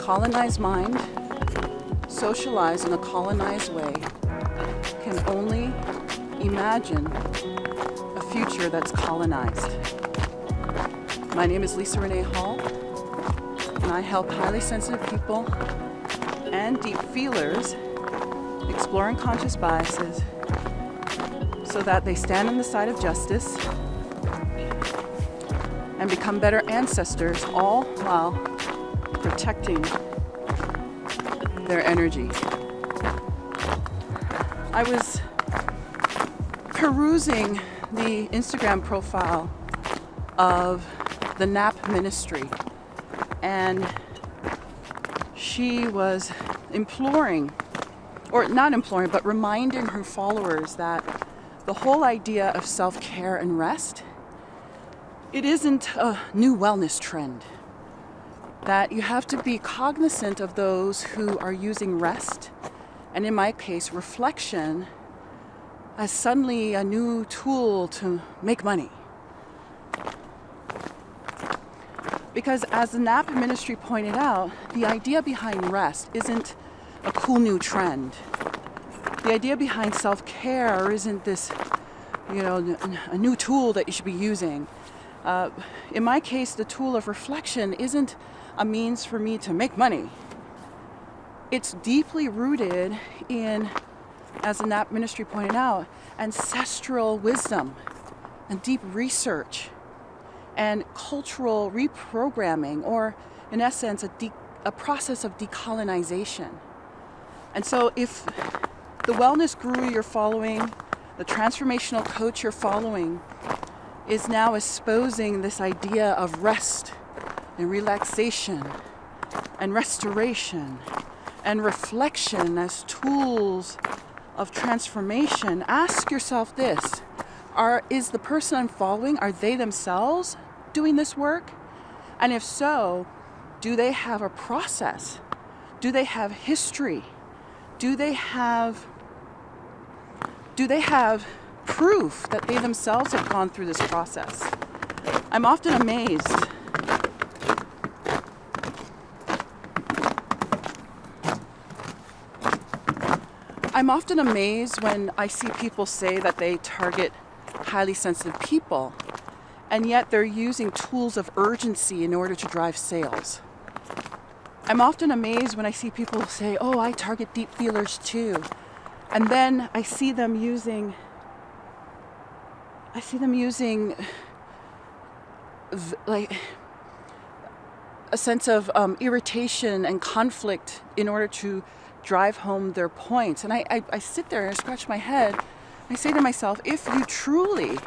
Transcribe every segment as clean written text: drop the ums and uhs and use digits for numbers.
colonized mind, socialized in a colonized way, can only imagine a future that's colonized. My name is Leesa Renée Hall, and I help highly sensitive people and deep feelers explore unconscious biases so that they stand on the side of justice and become better ancestors, all while protecting their energy. I was perusing the Instagram profile of the NAP ministry, and she was imploring, or not imploring, but reminding her followers that the whole idea of self-care and rest, it isn't a new wellness trend. That you have to be cognizant of those who are using rest, and in my case, reflection, as suddenly a new tool to make money. Because as the NAP ministry pointed out, the idea behind rest isn't a cool new trend. The idea behind self-care isn't this, a new tool that you should be using. In my case, the tool of reflection isn't a means for me to make money. It's deeply rooted in, as the NAP ministry pointed out, ancestral wisdom and deep research and cultural reprogramming, or in essence, a process of decolonization. And so if the wellness guru you're following, the transformational coach you're following, is now espousing this idea of rest and relaxation and restoration and reflection as tools of transformation, ask yourself this: is the person I'm following, are they themselves doing this work? And if so, do they have a process? Do they have history? Do they have proof that they themselves have gone through this process? I'm often amazed when I see people say that they target highly sensitive people, and yet they're using tools of urgency in order to drive sales. I'm often amazed when I see people say, "Oh, I target deep feelers too," and then I see them using like a sense of irritation and conflict in order to drive home their points. And I sit there and I scratch my head. I say to myself, if you truly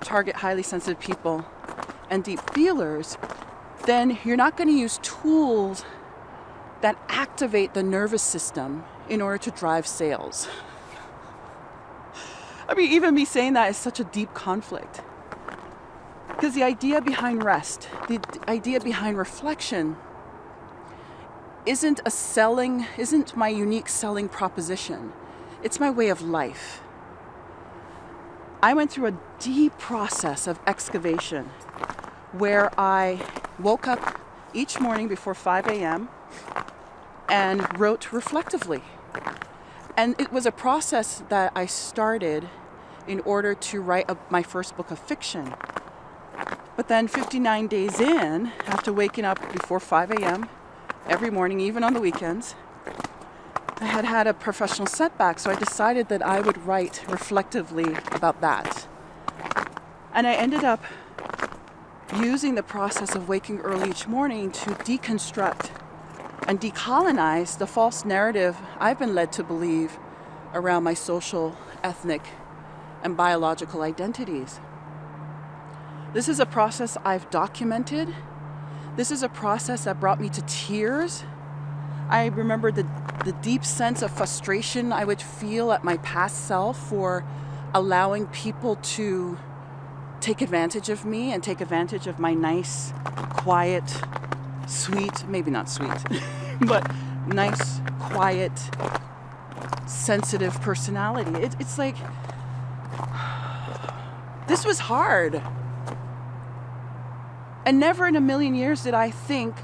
target highly sensitive people and deep feelers, then you're not going to use tools that activate the nervous system in order to drive sales. I mean, even me saying that is such a deep conflict. Because the idea behind rest, the idea behind reflection, isn't my unique selling proposition. It's my way of life. I went through a deep process of excavation where I woke up each morning before 5 a.m. and wrote reflectively. And it was a process that I started in order to write my first book of fiction. But then 59 days in, after waking up before 5 a.m. every morning, even on the weekends, I had a professional setback, so I decided that I would write reflectively about that. And I ended up using the process of waking early each morning to deconstruct and decolonize the false narrative I've been led to believe around my social, ethnic, and biological identities. This is a process I've documented. This is a process that brought me to tears. I remember the deep sense of frustration I would feel at my past self for allowing people to take advantage of me and take advantage of my nice, quiet, sweet, maybe not sweet, but nice, quiet, sensitive personality. It's like, this was hard. And never in a million years did I think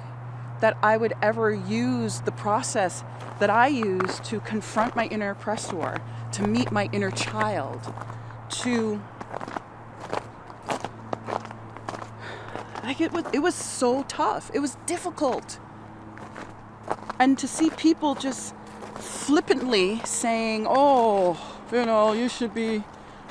that I would ever use the process that I use to confront my inner oppressor, to meet my inner child, to like it was so tough. It was difficult. And to see people just flippantly saying, oh, you should be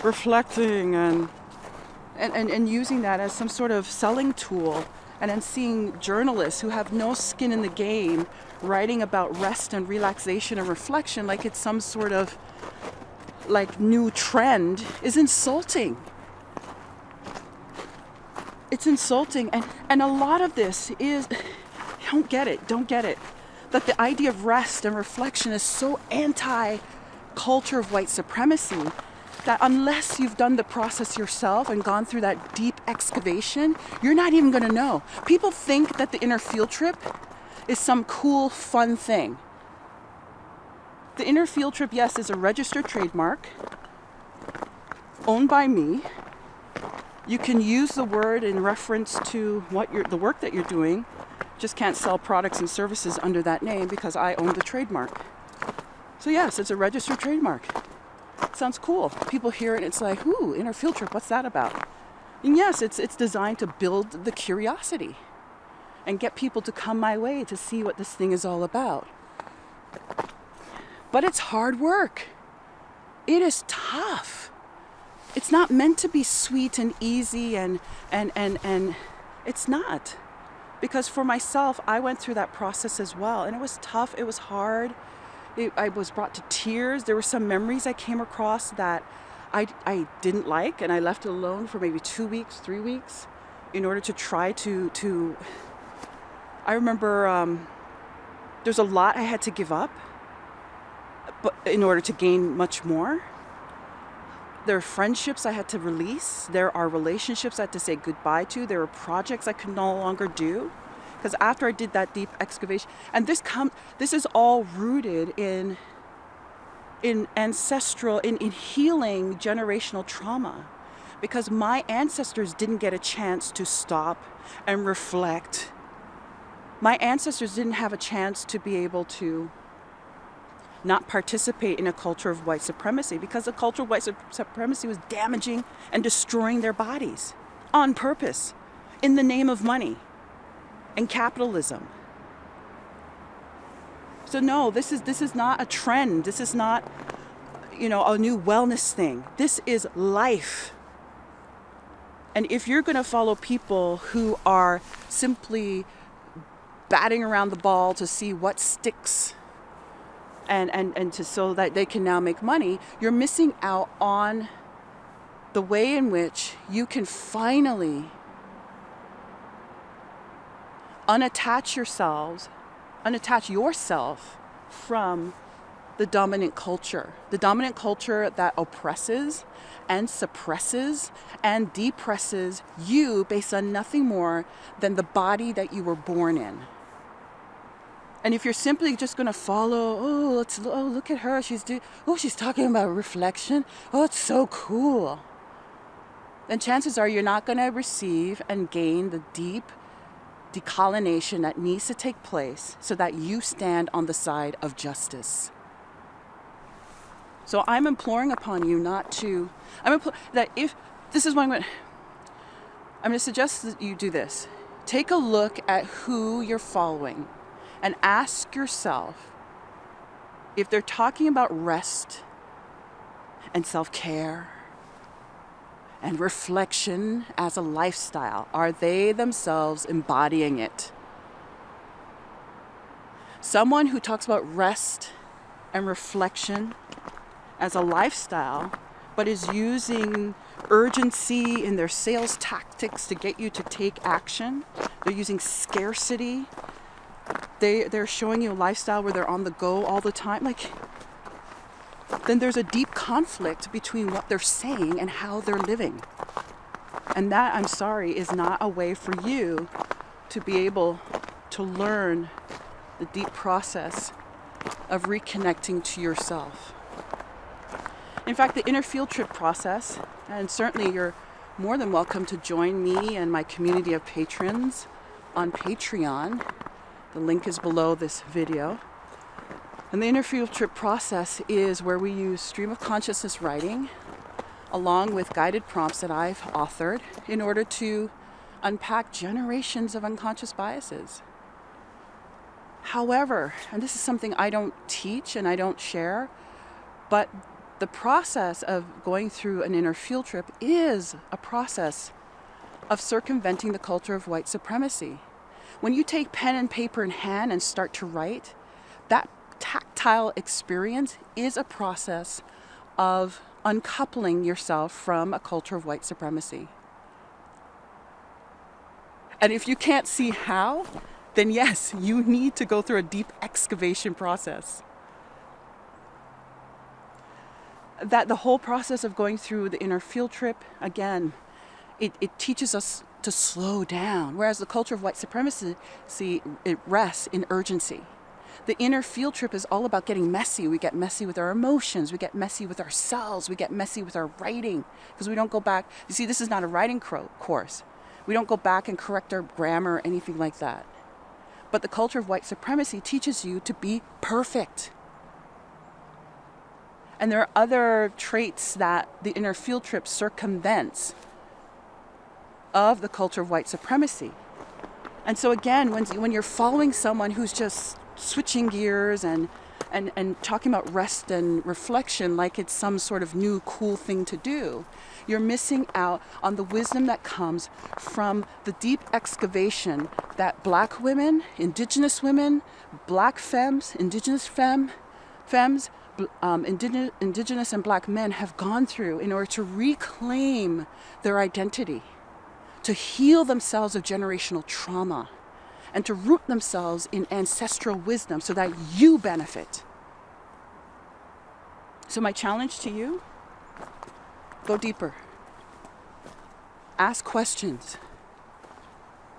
reflecting and using that as some sort of selling tool, and then seeing journalists who have no skin in the game writing about rest and relaxation and reflection like it's some sort of like new trend is insulting. It's insulting, and a lot of this is, don't get it, that the idea of rest and reflection is so anti-culture of white supremacy that unless you've done the process yourself and gone through that deep excavation, you're not even going to know. People think that the inner field trip is some cool, fun thing. The inner field trip, yes, is a registered trademark owned by me. You can use the word in reference to the work that you're doing. Just can't sell products and services under that name because I own the trademark. So yes, it's a registered trademark. Sounds cool. People hear it and it's like, ooh, inner field trip, what's that about? And yes, it's designed to build the curiosity and get people to come my way to see what this thing is all about. But it's hard work. It is tough. It's not meant to be sweet and easy and it's not. Because for myself, I went through that process as well, and it was tough, it was hard. I was brought to tears. There were some memories I came across that I didn't like, and I left it alone for maybe 2 weeks, 3 weeks in order to try to I remember there's a lot I had to give up but in order to gain much more. There are friendships I had to release. There are relationships I had to say goodbye to. There were projects I could no longer do. Because after I did that deep excavation, and this is all rooted in ancestral, in healing generational trauma. Because my ancestors didn't get a chance to stop and reflect. My ancestors didn't have a chance to be able to not participate in a culture of white supremacy, because the culture of white supremacy was damaging and destroying their bodies on purpose in the name of money and capitalism. So no, this is not a trend. This is not, a new wellness thing. This is life. And if you're going to follow people who are simply batting around the ball to see what sticks and so that they can now make money, you're missing out on the way in which you can finally unattach yourself from the dominant culture that oppresses and suppresses and depresses you based on nothing more than the body that you were born in. And if you're simply just going to follow, look at her, she's talking about reflection, it's so cool, then chances are you're not going to receive and gain the deep decolonization that needs to take place so that you stand on the side of justice. So I'm imploring upon you that if this is what I'm going to suggest that you do this. Take a look at who you're following and ask yourself if they're talking about rest and self-care and reflection as a lifestyle. Are they themselves embodying it? Someone who talks about rest and reflection as a lifestyle, but is using urgency in their sales tactics to get you to take action. They're using scarcity. They're showing you a lifestyle where they're on the go all the time. Then there's a deep conflict between what they're saying and how they're living. And that, I'm sorry, is not a way for you to be able to learn the deep process of reconnecting to yourself. In fact, the inner field trip process, and certainly you're more than welcome to join me and my community of patrons on Patreon The link is below this video. And the inner field trip process is where we use stream of consciousness writing along with guided prompts that I've authored in order to unpack generations of unconscious biases. However, and this is something I don't teach and I don't share, but the process of going through an inner field trip is a process of circumventing the culture of white supremacy. When you take pen and paper in hand and start to write, that tactile experience is a process of uncoupling yourself from a culture of white supremacy. And if you can't see how, then yes, you need to go through a deep excavation process. That the whole process of going through the inner field trip, again, it teaches us to slow down, whereas the culture of white supremacy, it rests in urgency. The inner field trip is all about getting messy. We get messy with our emotions. We get messy with ourselves. We get messy with our writing because we don't go back. You see, this is not a writing course. We don't go back and correct our grammar or anything like that. But the culture of white supremacy teaches you to be perfect. And there are other traits that the inner field trip circumvents of the culture of white supremacy. And so again, when you're following someone who's just switching gears and talking about rest and reflection like it's some sort of new cool thing to do, you're missing out on the wisdom that comes from the deep excavation that Black women, Indigenous women, Black femmes, Indigenous femmes, Indigenous and Black men have gone through in order to reclaim their identity, to heal themselves of generational trauma, and to root themselves in ancestral wisdom so that you benefit. So my challenge to you, go deeper. Ask questions.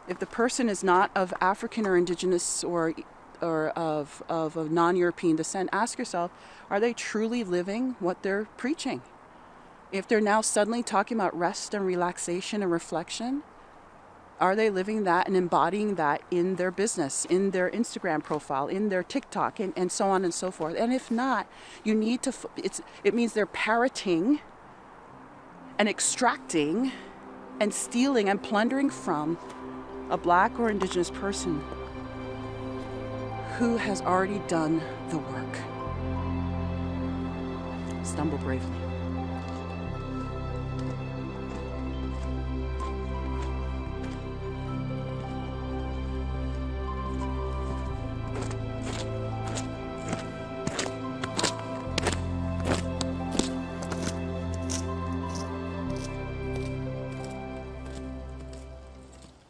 If the person is not of African or Indigenous or of a non-European descent, ask yourself, are they truly living what they're preaching? If they're now suddenly talking about rest and relaxation and reflection, are they living that and embodying that in their business, in their Instagram profile, in their TikTok, and so on and so forth? And if not, you need to, it means they're parroting and extracting and stealing and plundering from a Black or Indigenous person who has already done the work. Stumble bravely.